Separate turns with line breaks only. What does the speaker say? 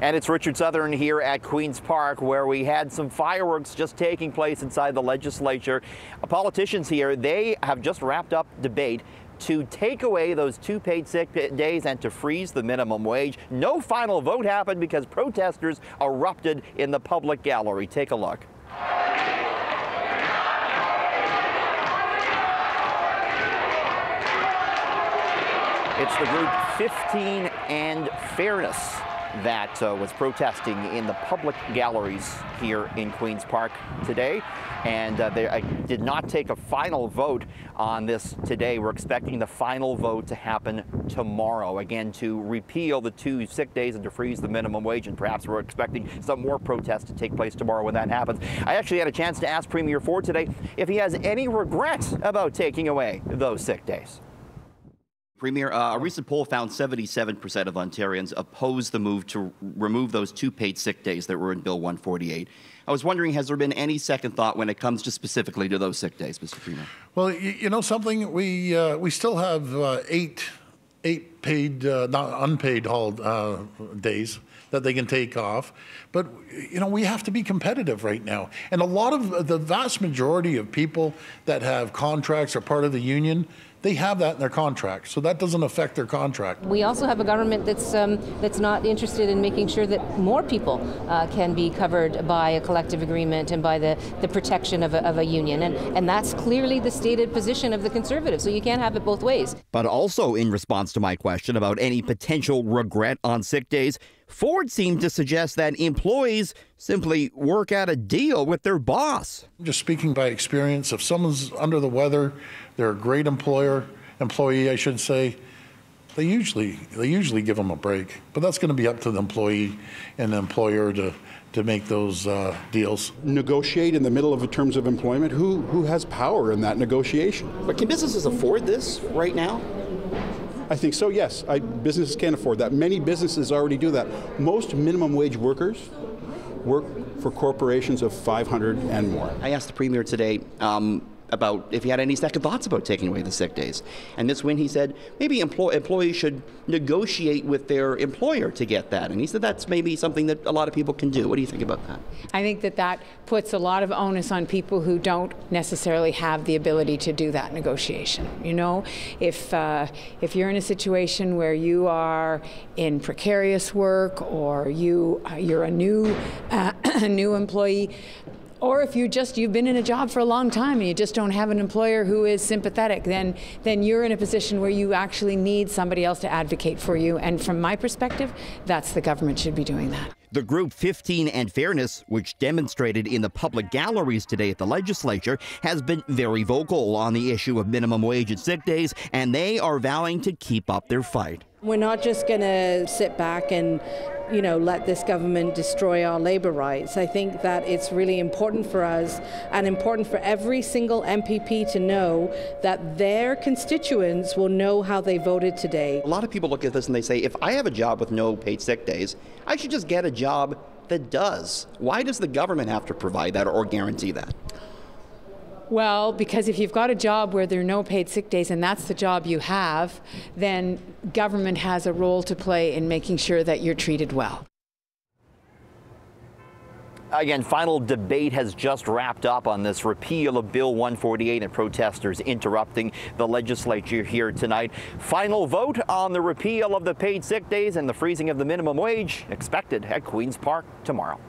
And it's Richard Southern here at Queen's Park, where we had some fireworks just taking place inside the legislature. Politicians here, they have just wrapped up debate to take away those 2 paid sick days and to freeze the minimum wage. No final vote happened because protesters erupted in the public gallery. Take a look. It's the group 15 and Fairness that was protesting in the public galleries here in Queen's Park today. And they did not take a final vote on this today. We're expecting the final vote to happen tomorrow, again, to repeal the 2 sick days and to freeze the minimum wage. And perhaps we're expecting some more protests to take place tomorrow when that happens. I actually had a chance to ask Premier Ford today if he has any regrets about taking away those sick days. Premier, a recent poll found 77% of Ontarians oppose the move to remove those 2 paid sick days that were in Bill 148. I was wondering, has there been any second thought when it comes to specifically to those sick days, Mr. Premier?
Well, you know something, we still have eight paid, not unpaid days that they can take off. But, you know, we have to be competitive right now. And a lot of the vast majority of people that have contracts or part of the union, they have that in their contract, so that doesn't affect their contract.
We also have a government that's not interested in making sure that more people can be covered by a collective agreement and by the protection of a union, and that's clearly the stated position of the Conservatives, so you can't have it both ways.
But also, in response to my question about any potential regret on sick days, Ford seemed to suggest that employees simply work out a deal with their boss.
Just speaking by experience, if someone's under the weather, they're a great employee, I should say, they usually give them a break. But that's going to be up to the employee and the employer to make those deals.
Negotiate in the middle of the terms of employment. Who has power in that negotiation?
But can businesses afford this right now?
I think so, yes. Businesses can afford that. Many businesses already do that. Most minimum wage workers work for corporations of 500 and more.
I asked the Premier today about if he had any second thoughts about taking away the sick days. And this win, he said, maybe employees should negotiate with their employer to get that. And he said that's maybe something that a lot of people can do. What do you think about that?
I think that puts a lot of onus on people who don't necessarily have the ability to do that negotiation. You know, if you're in a situation where you are in precarious work, or you're a new employee, or if you've been in a job for a long time and you just don't have an employer who is sympathetic, then you're in a position where you actually need somebody else to advocate for you. And from my perspective, that's the government should be doing that.
The group 15 and Fairness, which demonstrated in the public galleries today at the legislature, has been very vocal on the issue of minimum wage and sick days, and they are vowing to keep up their fight.
We're not just going to sit back and, you know, let this government destroy our labor rights. I think that it's really important for us and important for every single MPP to know that their constituents will know how they voted today.
A lot of people look at this and they say, if I have a job with no paid sick days, I should just get a job that does. Why does the government have to provide that or guarantee that?
Well, because if you've got a job where there are no paid sick days and that's the job you have, then government has a role to play in making sure that you're treated well. Again, final debate has just wrapped up on this repeal of Bill 148 and protesters interrupting the legislature here tonight. Final vote on the repeal of the paid sick days and the freezing of the minimum wage expected at Queen's Park tomorrow.